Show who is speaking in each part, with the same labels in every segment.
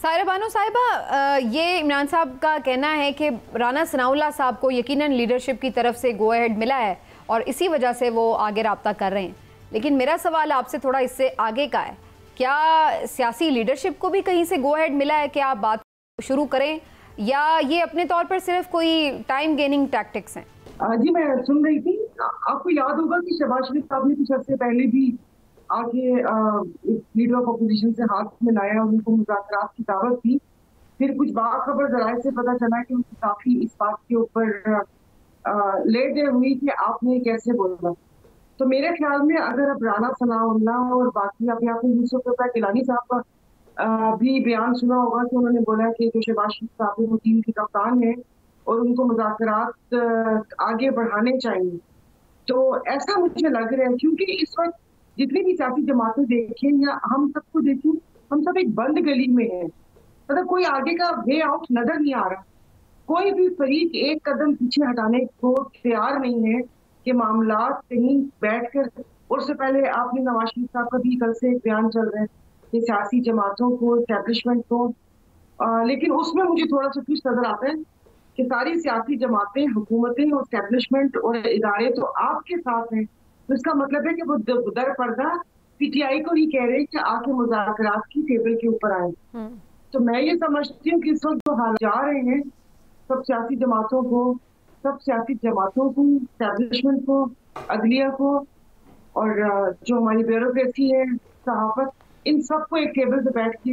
Speaker 1: साहिरा बानो साहिबा, ये इमरान साहब का कहना है कि राना सनाउल्लाह साहब को यकीनन लीडरशिप की तरफ से गो अहेड मिला है और इसी वजह से वो आगे राब्ता कर रहे हैं। लेकिन मेरा सवाल आपसे थोड़ा इससे आगे का है, क्या सियासी लीडरशिप को भी कहीं से गो अहेड मिला है कि आप बात शुरू करें, या ये अपने तौर पर सिर्फ कोई टाइम गेनिंग टैक्टिक्स हैं?
Speaker 2: जी मैं सुन रही थी, आपको याद होगा कि शहबाज शरीफ साहब ने कुछ अर्से पहले भी आगे लीडर ऑफ अपोजिशन से हाथ मिलाया और उनको मुज़ाकरात की दावत दी। फिर कुछ बाखबर जराए से पता चला कि उनको काफी इस बात के ऊपर लेट हुई कि आपने कैसे बोला। तो मेरे ख्याल में अगर अब राना सनाउल्लाह और बाकी अभी आपने यूसुफ गिलानी साहब का भी बयान सुना होगा कि उन्होंने बोला कि जो शहबाज शरीफ साहब वो टीम के कप्तान है और उनको मुज़ाकरात आगे बढ़ाने चाहिए। तो ऐसा मुझे लग रहा है, क्योंकि इस वक्त जितनी भी सियासी जमातें देखें या हम सबको देखें, हम सब एक बंद गली में हैं। मतलब कोई आगे का वे आउट नजर नहीं आ रहा। कोई भी फरीक एक कदम पीछे हटाने को तैयार नहीं है कि मामला कहीं बैठकर। और उससे पहले आपने नवाज शरीफ साहब का भी कल से एक बयान चल रहा है कि सियासी जमातों को, एस्टैब्लिशमेंट को, लेकिन उसमें मुझे थोड़ा सा कुछ नजर आता है कि सारी सियासी जमातें, हुकूमतें और एस्टैब्लिशमेंट और इदारे तो आपके साथ हैं। तो इसका मतलब है कि वो दर पर्दा पीटीआई को नहीं कह रहे कि आके मुज़ाकरात की टेबल के ऊपर आए। तो मैं ये समझती हूँ कि इस वक्त जो हालात जा रहे हैं, सब सियासी जमातों को, एस्टैब्लिशमेंट को, अदलिया को और जो हमारी ब्यूरोक्रेसी है, सहाफत, इन सबको एक टेबल पे बैठ के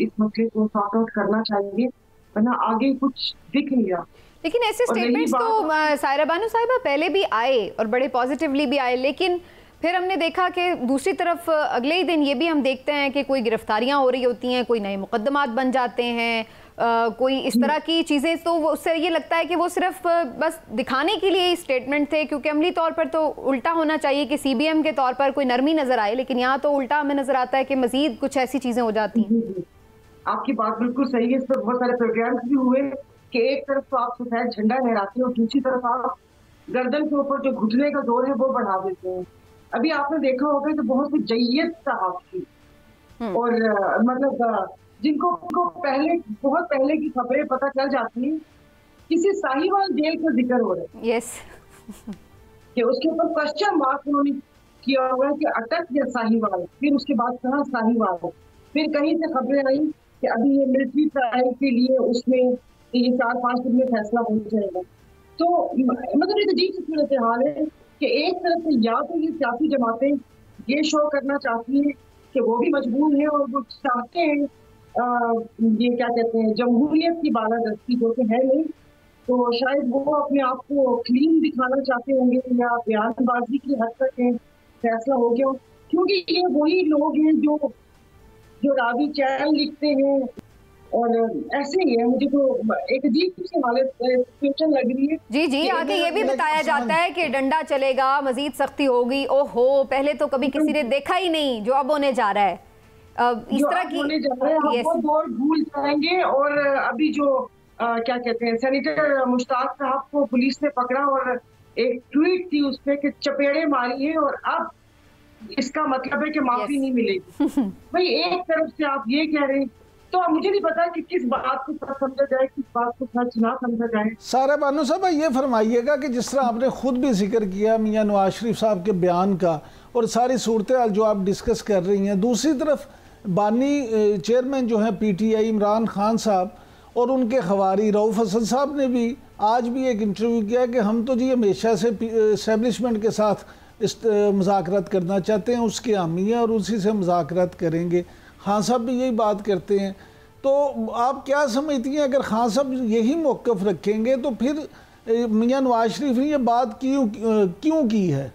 Speaker 2: इस मसले को सॉर्ट आउट करना चाहिए, वरना आगे कुछ दिख नहीं रहा।
Speaker 1: लेकिन ऐसे स्टेटमेंट्स तो साहिरा बानो साहिबा पहले भी आए और बड़े पॉजिटिवली भी आए, लेकिन फिर हमने देखा कि दूसरी तरफ अगले ही दिन ये भी हम देखते हैं कि कोई गिरफ्तारियां हो रही होती हैं, कोई नए मुकदमात बन जाते हैं, कोई इस तरह की चीज़ें। तो उससे ये लगता है कि वो सिर्फ बस दिखाने के लिए स्टेटमेंट थे, क्योंकि अमली तौर पर तो उल्टा होना चाहिए कि सीबीएम के तौर पर कोई नरमी नज़र आए, लेकिन यहाँ तो उल्टा हमें नज़र आता है कि मजीद कुछ ऐसी चीज़ें हो जाती हैं।
Speaker 2: आपकी बात बिल्कुल सही है। इस पर बहुत सारे प्रोग्राम्स भी हुए कि एक तरफ तो आप सफेद झंडा लहराते हो और दूसरी तरफ आप गर्दन के ऊपर जो घुटने का जोर है वो बढ़ा देते हैं। अभी आपने देखा होगा कि बहुत सी जय्यत सहाफ़ी और मतलब जिनको बहुत पहले की खबरें पता चल जाती हैं, किसी साहिवाल जेल का जिक्र हो रहा है।
Speaker 1: यस
Speaker 2: कि उसके ऊपर क्वेश्चन मार्क उन्होंने किया हुआ है कि अटक या साहिवाल, फिर उसके बाद कहा साहिवाल, फिर कहीं से खबरें आई कि अभी ये मिलिट्री ट्रायल के लिए उसमें ये 4-5 दिन में फैसला हो जाएगा। तो मतलब एक अजीब सी सूरत हाल है कि एक तरफ से या तो ये सियासी जमातें ये शो करना चाहती हैं कि वो भी मजबूर हैं और वो चाहते हैं ये क्या कहते हैं जमहूरियत की बालादस्ती, जो कि है नहीं, तो शायद वो अपने आप को क्लीन दिखाना चाहते होंगे या बयानबाजी की हद तक है फैसला हो गया, क्योंकि ये वही लोग हैं जो रावी चैन लिखते हैं। और ऐसे ही है, मुझे तो एक अजीब सी हालत सिचुएशन लग रही है।
Speaker 1: जी जी, आगे ये भी बताया जाता है कि डंडा चलेगा, मजीद सख्ती होगी। ओहो, पहले तो कभी किसी ने देखा ही नहीं जो अब होने जा रहा है। इस तरह की
Speaker 2: वो दौर भूल जाएंगे। और अभी जो क्या कहते हैं सेनेटर मुश्ताक साहब को पुलिस ने पकड़ा और एक ट्वीट थी उसपे कि चपेड़े मारी है और अब इसका मतलब है कि माफी नहीं मिलेगी। भाई एक तरफ से आप ये कह रहे हैं, तो मुझे नहीं पता कि किस बात को सच समझा जाए, किस बात को सच ना समझा जाए।
Speaker 3: साहिरा बानो साहब, ये फरमाइएगा कि जिस तरह आपने खुद भी जिक्र किया मियां नवाज शरीफ साहब के बयान का और सारी सूरत हाल जो आप डिस्कस कर रही हैं, दूसरी तरफ बानी चेयरमैन जो हैं पीटीआई इमरान खान साहब और उनके खवारी रऊफ हसन साहब ने भी आज भी एक इंटरव्यू किया कि हम तो जी हमेशा से एस्टेब्लिशमेंट के साथ मुज़ाकरात करना चाहते हैं, उसके हामी हैं और उसी से मुज़ाकरात करेंगे। खान साहब भी यही बात करते हैं। तो आप क्या समझती हैं, अगर खान साहब यही मौक़िफ़ रखेंगे तो फिर मियां नवाज शरीफ ने ये बात क्यों की है?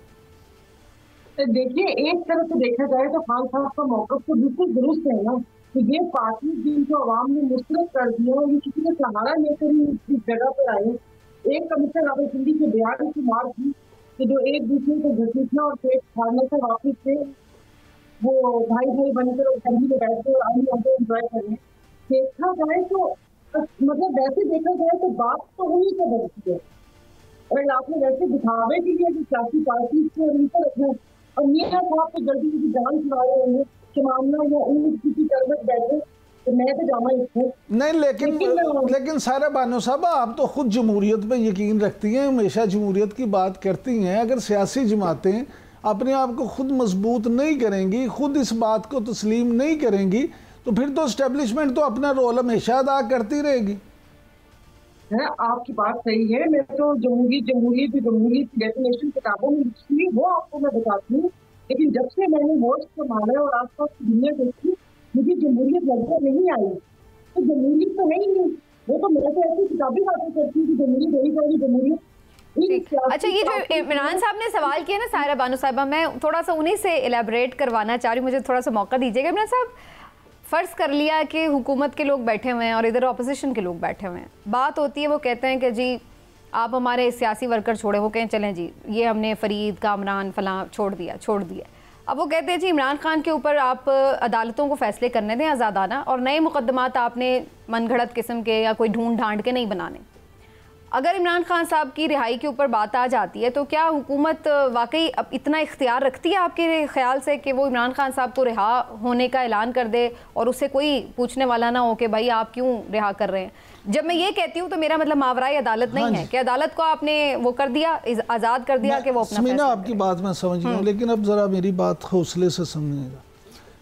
Speaker 2: देखिए, एक तरफ से देखा जाए तो खान साहब का मौक़िफ़ तो बिल्कुल दुरुस्त है ना, कि ये पार्टी जिनको अवाम ने मुस्तरद कर दिया, ये किसी का सहारा लेकर ही इस जगह पर आए। एक कमिश्नर रावलपिंडी के बयान की मार थी कि जो एक दूसरे को घसीटना और पेट फाड़ने से वापिस थे, वो भाई बनकर असेंबली में बैठे और आगे एंजॉय कर रहे हैं। देखा जाए तो मतलब वैसे देखा जाए तो बात तो उन्हीं से बनती है, और आपने वैसे दिखावे के लिए सियासी पार्टी को उनसे रखना और मियां साहब को जल्दी जान छुड़ा रहे हैं कि मामला या उन किसी तरफ बैठे तो मैं तो जाना ही
Speaker 3: नहीं, लेकिन सारा बानो साहब, आप तो खुद जमहूरियत पे यकीन रखती हैं, हमेशा जमहूरियत की बात करती हैं। अगर सियासी जमातें अपने आप को खुद मजबूत नहीं करेंगी, खुद इस बात को तस्लीम नहीं करेंगी, तो फिर तो एस्टेब्लिशमेंट तो अपना रोल हमेशा अदा करती रहेगी।
Speaker 2: है, आपकी बात सही है। मैं तो जमहूरियत की डेफिनेशन किताबों में लिखी, वो आपको मैं बताती हूँ। लेकिन जब से मैंने वोट संभाला और आसपास की दुनिया देखी, मुझे जमहूरियत नजर नहीं आई। तो जमहूरियत तो है ही नहीं। वो तो मैं तो ऐसी किताबी बातें करती हूँ कि जमहूरियत यही जाएगी, जमहूरियत।
Speaker 1: अच्छा, ये जो इमरान साहब ने सवाल किया ना सायरा बानो साहिबा, मैं थोड़ा सा उन्हीं से एलेबरेट करवाना चाह रही हूँ, मुझे थोड़ा सा मौका दीजिएगा। इमरान साहब, फ़र्ज़ कर लिया कि हुकूमत के लोग बैठे हुए हैं और इधर अपोजिशन के लोग बैठे हुए हैं, बात होती है, वो कहते हैं कि जी आप हमारे सियासी वर्कर छोड़े, वो कहें चलें जी ये हमने फरीद कामरान फलां छोड़ दिया। अब वो कहते हैं जी इमरान खान के ऊपर आप अदालतों को फैसले करने दें आज़ादाना, और नए मुकदमात आपने मनगढ़ंत किस्म के या कोई ढूंढ ढांड के नहीं बनाने। अगर इमरान खान साहब की रिहाई के ऊपर बात आ जाती है, तो क्या हुकूमत वाकई अब इतना इख्तियार रखती है आपके ख्याल से कि वो इमरान खान साहब को रिहा होने का ऐलान कर दे और उससे कोई पूछने वाला ना हो कि भाई आप क्यों रिहा कर रहे हैं? जब मैं ये कहती हूँ तो मेरा मतलब मावराई अदालत नहीं है कि अदालत को आपने वो कर दिया, आज़ाद कर दिया कि वो अपना फैसला करे।
Speaker 3: आपकी बात मैं समझ गया हूँ, लेकिन अब ज़रा मेरी बात हौसले से समझिएगा।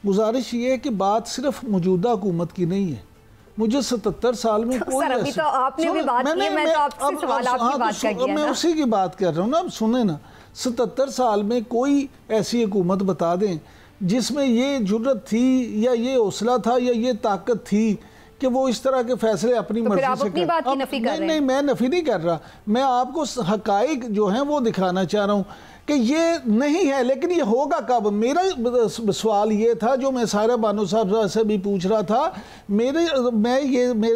Speaker 3: गुजारिश ये है कि बात सिर्फ मौजूदा हुकूमत की नहीं है। मुझे 77 साल में कोई
Speaker 1: सर, अभी तो आपने भी बात की, मैं तो आपसे सवाल आपकी बात का किया
Speaker 3: मैं उसी की बात कर रहा हूँ ना। अब सुने ना, 77 साल में कोई ऐसी हुकूमत बता दें जिसमें ये जुर्रत थी या ये हौसला था या ये ताकत थी कि वो इस तरह के फैसले अपनी मर्जी से कर। नहीं, मैं नफी नहीं कर रहा, मैं आपको हकाइक जो हैं वो दिखाना चाह रहा हूँ कि ये नहीं है। लेकिन ये होगा कब? मेरा सवाल ये था जो मैं सायरा बानो साहब से भी पूछ रहा था। मेरा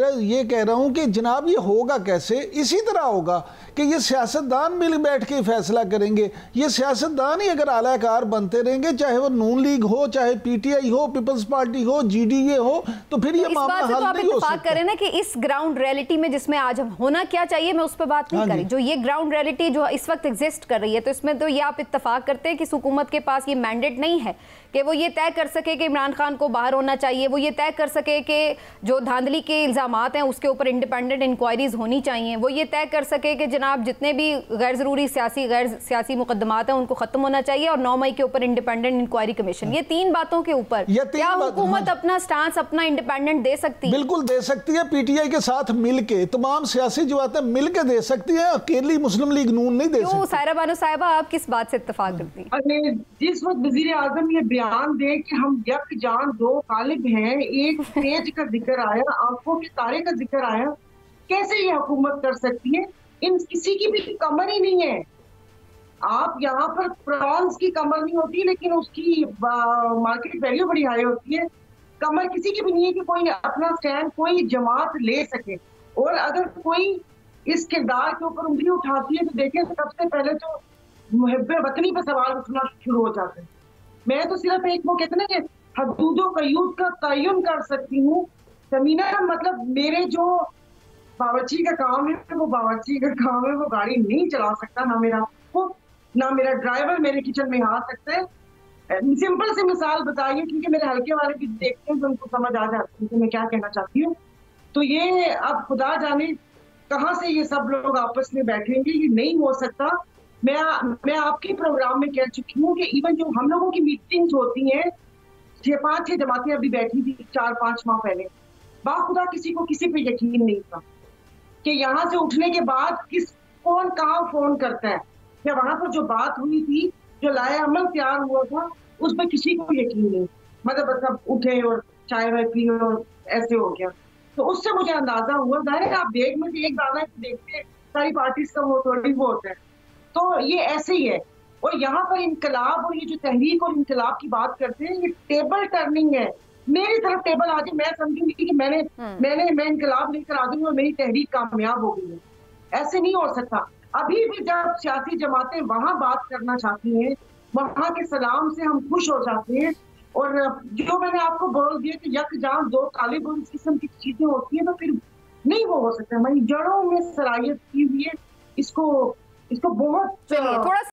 Speaker 3: ये कह रहा हूँ कि जनाब ये होगा कैसे? इसी तरह होगा कि ये सियासतदान मिल बैठ के फैसला करेंगे। ये सियासतदान ही अगर आलाकार बनते रहेंगे, चाहे वो नून लीग हो, चाहे PTI हो, पीपल्स पार्टी हो, GDA हो, तो फिर ये मामला हल नहीं हो सकता।
Speaker 1: करें ना कि इस ग्राउंड रियलिटी में जिसमें आज हम होना क्या चाहिए, मैं उस पर बात नहीं करी, जो ये ग्राउंड रियलिटी जो इस वक्त एग्जिस्ट कर रही है, तो इसमें तो ये आप इत्तेफाक करते हैं कि इस हुकूमत के पास ये मैंडेट नहीं है कि वो ये तय कर सके कि इमरान खान को बाहर होना चाहिए, वो ये तय कर सके कि जो धांधली के इल्ज़ामात हैं उसके ऊपर इंडिपेंडेंट इंक्वायरीज होनी चाहिए, वो ये तय कर सके कि जनाब जितने भी गैर ज़रूरी गैर सियासी मुकदमात हैं उनको ख़त्म होना चाहिए, और 9 मई के ऊपर इंडिपेंडेंट इंक्वायरी कमीशन। ये 3 बातों के ऊपर क्या हुकूमत अपना स्टांस, अपना इंडिपेंडेंट दे सकती है?
Speaker 3: बिल्कुल दे सकती है। PTI के साथ मिलके तमाम सियासी जमातें मिलके दे सकती है, अकेली मुस्लिम लीग नून नहीं दे सकती।
Speaker 1: सायरा बानो साहिबा, आप किस बात से इत्तेफाक करती हैं?
Speaker 2: अरे जिस वक्त वजीर आजम ये बयान दे कि हम यकजान 2 तालिब हैं, एक तेज का जिक्र आया, आंखों के तारे का जिक्र आया, कैसे ये हुकूमत कर सकती है? इन किसी की भी कमर ही नहीं है। आप यहाँ पर प्रॉन्स की कमर नहीं होती, लेकिन उसकी मार्केट वैल्यू बड़ी हाई होती है। कमर किसी की भी नहीं है कि कोई अपना स्टैंड कोई जमात ले सके। और अगर कोई इस किरदार के ऊपर उंगली उठाती है तो देखें, सबसे पहले तो मुहब्बे वतनी पर सवाल उठना शुरू हो जाते हैं। मैं तो सिर्फ एक वो कहते ना कि हदूदो कयूद का तयन कर सकती हूँ। समीना, मतलब मेरे जो बावर्ची का काम है वो बावर्ची का काम है, वो गाड़ी नहीं चला सकता, ना मेरा ड्राइवर मेरे किचन में आ सकता है। सिंपल सी मिसाल बताइए, क्योंकि मेरे हल्के वाले भी देखते हैं तो उनको समझ आ जाती है कि मैं क्या कहना चाहती हूँ। तो ये अब खुदा जाने कहाँ से ये सब लोग आपस में बैठेंगे, ये नहीं हो सकता। मैं आपके प्रोग्राम में कह चुकी हूँ कि इवन जो हम लोगों की मीटिंग्स होती हैं, 5-6 जमातें अभी बैठी थी 4-5 माह पहले, बाखुदा किसी को किसी पे यकीन नहीं था कि यहाँ से उठने के बाद कौन कहाँ फोन करता है, या वहां पर जो बात हुई थी, जो लाए अमल तैयार हुआ था, उस पर किसी को यकीन नहीं। मतलब सब उठे और चाय वाय पी और ऐसे हो गया। तो उससे मुझे अंदाजा हुआ, जाहिर आप देख में एक दाना देखते सारी पार्टीज का वो थोड़ी वो होता है। तो ये ऐसे ही है। और यहाँ पर इनकलाब और ये जो तहरीक और इनकलाब की बात करते हैं, ये टेबल टर्निंग है। मेरी तरफ टेबल आ जाए, मैं समझूंगी कि मैं इनकलाब लेकर आ गई और मेरी तहरीक कामयाब हो गई है। ऐसे नहीं हो सकता। अभी भी जब सियासी जमातें वहां बात करना चाहती हैं, वहां के सलाम से हम खुश हो जाते हैं। और जो मैंने आपको बोल दिया कि यकजान 2 तालिब और इस किस्म की चीजें होती हैं, तो फिर नहीं वो हो सकता। हमारी जड़ों में सराहियत की हुई है, इसको बहुत
Speaker 1: थोड़ा